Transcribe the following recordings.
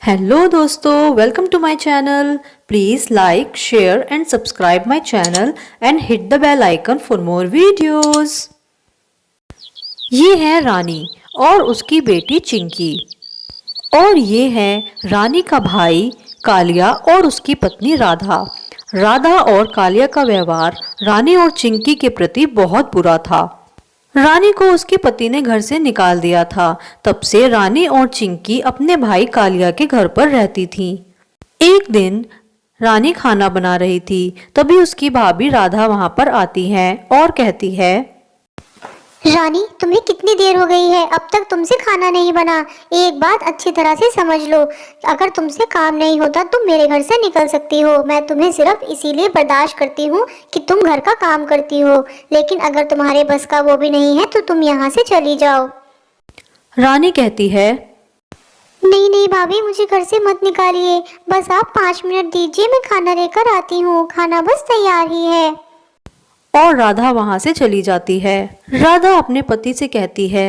Hello दोस्तों, welcome to my channel. Please like, share and subscribe my channel and hit the bell icon for more videos. ये है रानी और उसकी बेटी चिंकी, और ये है रानी का भाई कालिया और उसकी पत्नी राधा। राधा और कालिया का व्यवहार रानी और चिंकी के प्रति बहुत बुरा था। रानी को उसके पति ने घर से निकाल दिया था। तब से रानी और चिंकी अपने भाई कालिया के घर पर रहती थीं। एक दिन रानी खाना बना रही थी, तभी उसकी भाभी राधा वहां पर आती है और कहती है, रानी, तुम्हें कितनी देर हो गई है, अब तक तुमसे खाना नहीं बना। एक बात अच्छी तरह से समझ लो, अगर तुमसे काम नहीं होता तुम मेरे घर से निकल सकती हो। मैं तुम्हें सिर्फ इसीलिए बर्दाश्त करती हूँ कि तुम घर का काम करती हो, लेकिन अगर तुम्हारे बस का वो भी नहीं है तो तुम यहाँ से चली जाओ। रानी कहती है, नहीं नहीं भाभी, मुझे घर से मत निकालिए, बस आप 5 मिनट दीजिए, मैं खाना लेकर आती हूँ, खाना बस तैयार ही है। और राधा वहां से चली जाती है। राधा अपने पति से कहती है,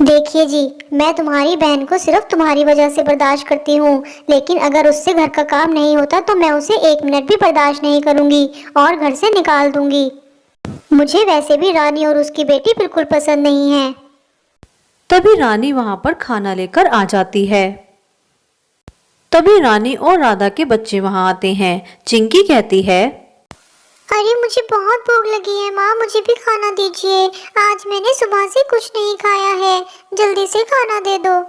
देखिए जी, मैं तुम्हारी बहन को सिर्फ तुम्हारी वजह से बर्दाश्त करती हूँ, लेकिन अगर उससे घर का काम नहीं होता तो मैं उसे 1 मिनट भी बर्दाश्त नहीं करूँगी और घर से निकाल दूंगी। मुझे वैसे भी रानी और उसकी बेटी बिल्कुल पसंद नहीं है। तभी रानी वहां पर खाना लेकर आ जाती है। तभी रानी और राधा के बच्चे वहां आते हैं। चिंकी कहती है, अरे मुझे बहुत भूख लगी है माँ, मुझे भी खाना दीजिए, आज मैंने सुबह से कुछ नहीं खाया है, जल्दी से खाना दे दो।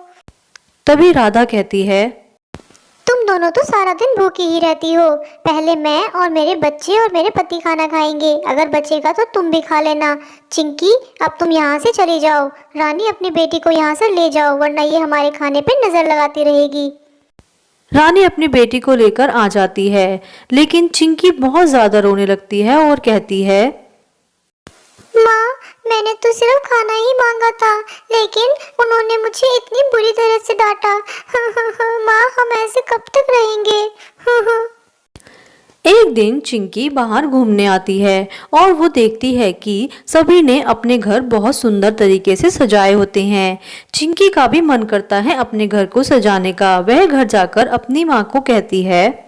तभी राधा कहती है, तुम दोनों तो सारा दिन भूखी ही रहती हो, पहले मैं और मेरे बच्चे और मेरे पति खाना खाएंगे, अगर बचेगा तो तुम भी खा लेना। चिंकी, अब तुम यहाँ से चली जाओ, रानी अपनी बेटी को यहाँ से ले जाओ, वरना ये हमारे खाने पे नजर लगाती रहेगी। रानी अपनी बेटी को लेकर आ जाती है, लेकिन चिंकी बहुत ज्यादा रोने लगती है और कहती है, माँ, मैंने तो सिर्फ खाना ही मांगा था, लेकिन उन्होंने मुझे इतनी बुरी तरह से डांटा। माँ, हम ऐसे कब तक रहेंगे? एक दिन चिंकी बाहर घूमने आती है और वो देखती है कि सभी ने अपने घर बहुत सुंदर तरीके से सजाए होते हैं। चिंकी का भी मन करता है अपने घर को सजाने का। वह घर जाकर अपनी माँ को कहती है,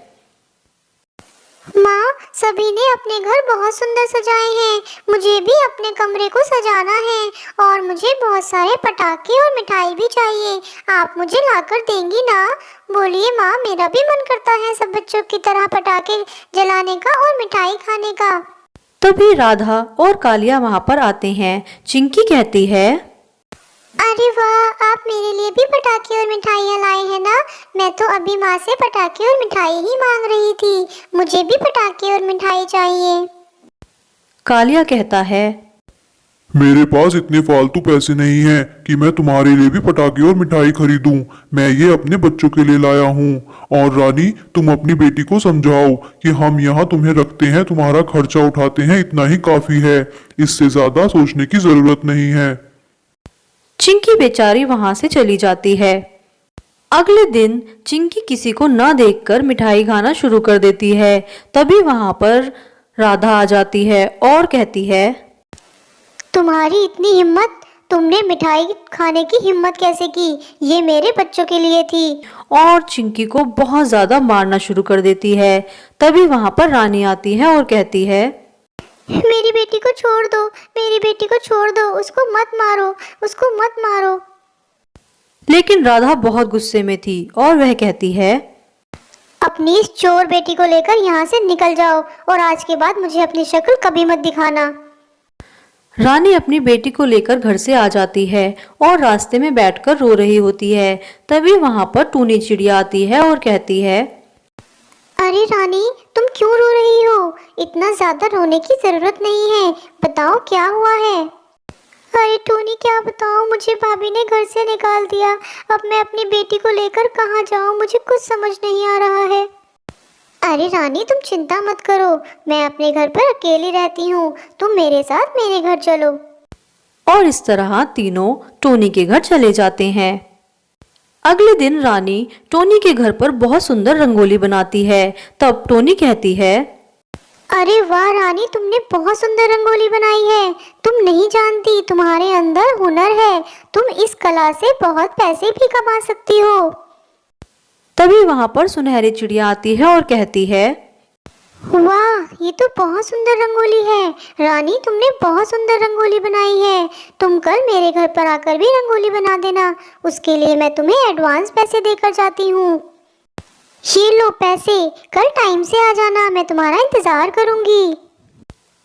माँ, सभी ने अपने घर बहुत सुंदर सजाए हैं, मुझे भी अपने कमरे को सजाना है, और मुझे बहुत सारे पटाखे और मिठाई भी चाहिए, आप मुझे लाकर देंगी ना? बोलिए माँ, मेरा भी मन करता है सब बच्चों की तरह पटाखे जलाने का और मिठाई खाने का। तभी राधा और कालिया वहां पर आते हैं। चिंकी कहती है, अरे वाह, आप मेरे लिए भी पटाखे और मिठाइयाँ लाए हैं ना? मैं तो अभी माँ से पटाखे और मिठाई ही मांग रही थी, मुझे भी पटाखे और मिठाई चाहिए। कालिया कहता है, मेरे पास इतने फालतू पैसे नहीं हैं कि मैं तुम्हारे लिए भी पटाखे और मिठाई खरीदूं। मैं ये अपने बच्चों के लिए लाया हूँ। और रानी, तुम अपनी बेटी को समझाओ कि हम यहाँ तुम्हें रखते हैं, तुम्हारा खर्चा उठाते हैं, इतना ही काफी है, इससे ज्यादा सोचने की जरूरत नहीं है। चिंकी बेचारी वहां से चली जाती है। अगले दिन चिंकी किसी को न देखकर मिठाई खाना शुरू कर देती है। तभी वहां पर राधा आ जाती है और कहती है, तुम्हारी इतनी हिम्मत, तुमने मिठाई खाने की हिम्मत कैसे की? ये मेरे बच्चों के लिए थी। और चिंकी को बहुत ज्यादा मारना शुरू कर देती है। तभी वहां पर रानी आती है और कहती है, मेरी बेटी को छोड़ दो, मेरी बेटी को छोड़ दो, उसको मत मारो, उसको मत मारो। लेकिन राधा बहुत गुस्से में थी और वह कहती है, अपनी इस चोर बेटी को लेकर यहाँ से निकल जाओ, और आज के बाद मुझे अपनी शक्ल कभी मत दिखाना। रानी अपनी बेटी को लेकर घर से आ जाती है और रास्ते में बैठकर रो रही होती है। तभी वहां पर टूनी चिड़िया आती है और कहती है, अरे रानी, तुम क्यों रो रही हो? इतना ज्यादा रोने की जरूरत नहीं है, बताओ क्या हुआ है? अरे टूनी, क्या बताऊं, मुझे भाभी ने घर से निकाल दिया, अब मैं अपनी बेटी को लेकर कहाँ जाऊं, मुझे कुछ समझ नहीं आ रहा है। अरे रानी, तुम चिंता मत करो, मैं अपने घर पर अकेली रहती हूँ, तुम मेरे साथ मेरे घर चलो। और इस तरह तीनों टोनी के घर चले जाते हैं। अगले दिन रानी टोनी के घर पर बहुत सुंदर रंगोली बनाती है। तब टोनी कहती है, अरे वाह रानी, तुमने बहुत सुंदर रंगोली बनाई है, तुम नहीं जानती तुम्हारे अंदर हुनर है, तुम इस कला से बहुत पैसे भी कमा सकती हो। तभी वहां पर सुनहरी चिड़िया आती है और कहती है, वाह, ये तो बहुत सुंदर रंगोली है। रानी, तुमने बहुत सुंदर रंगोली बनाई है। तुम कल मेरे घर पर आकर भी रंगोली बना देना। उसके लिए मैं तुम्हें एडवांस पैसे देकर जाती हूँ। ये लो पैसे, कल टाइम से आ जाना, मैं तुम्हारा इंतजार करूंगी।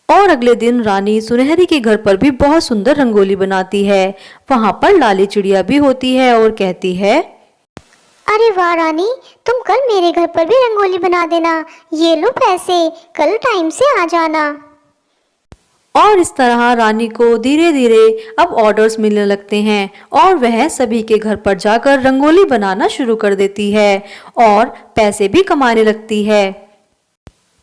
और अगले दिन रानी सुनहरी के घर पर भी बहुत सुंदर रंगोली बनाती है। वहां पर लाली चिड़िया भी होती है और कहती है, अरे वाह रानी, तुम कल मेरे घर पर भी रंगोली बना देना। ये लो पैसे, कल टाइम से आ जाना। और इस तरह रानी को धीरे धीरे अब ऑर्डर्स मिलने लगते हैं और वह सभी के घर पर जाकर रंगोली बनाना शुरू कर देती है और पैसे भी कमाने लगती है।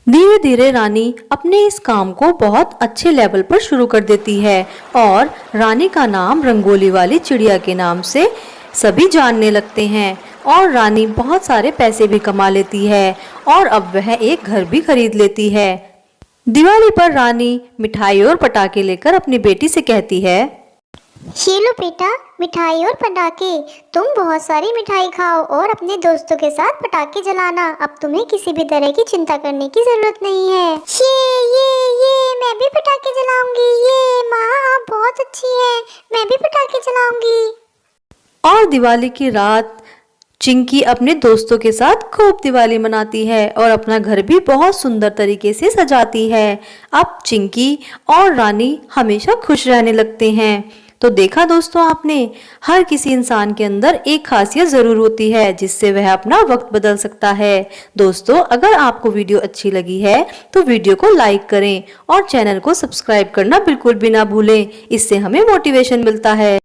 धीरे धीरे रानी अपने इस काम को बहुत अच्छे लेवल पर शुरू कर देती है और रानी का नाम रंगोली वाली चिड़िया के नाम से सभी जानने लगते हैं और रानी बहुत सारे पैसे भी कमा लेती है और अब वह एक घर भी खरीद लेती है। दिवाली पर रानी मिठाई और पटाखे लेकर अपनी बेटी से कहती है, ये लो बेटा, मिठाई और पटाखे। तुम बहुत सारी मिठाई खाओ और अपने दोस्तों के साथ पटाखे जलाना। अब तुम्हें किसी भी तरह की चिंता करने की जरूरत नहीं है। ये मैं भी पटाखे जलाऊंगी। ये माँ, आप बहुत अच्छी हैं, मैं भी पटाखे जलाऊंगी। और दिवाली की रात चिंकी अपने दोस्तों के साथ खूब दिवाली मनाती है और अपना घर भी बहुत सुंदर तरीके से सजाती है। अब चिंकी और रानी हमेशा खुश रहने लगते हैं। तो देखा दोस्तों आपने, हर किसी इंसान के अंदर एक खासियत जरूर होती है जिससे वह अपना वक्त बदल सकता है। दोस्तों, अगर आपको वीडियो अच्छी लगी है तो वीडियो को लाइक करें और चैनल को सब्सक्राइब करना बिल्कुल भी ना भूलें। इससे हमें मोटिवेशन मिलता है।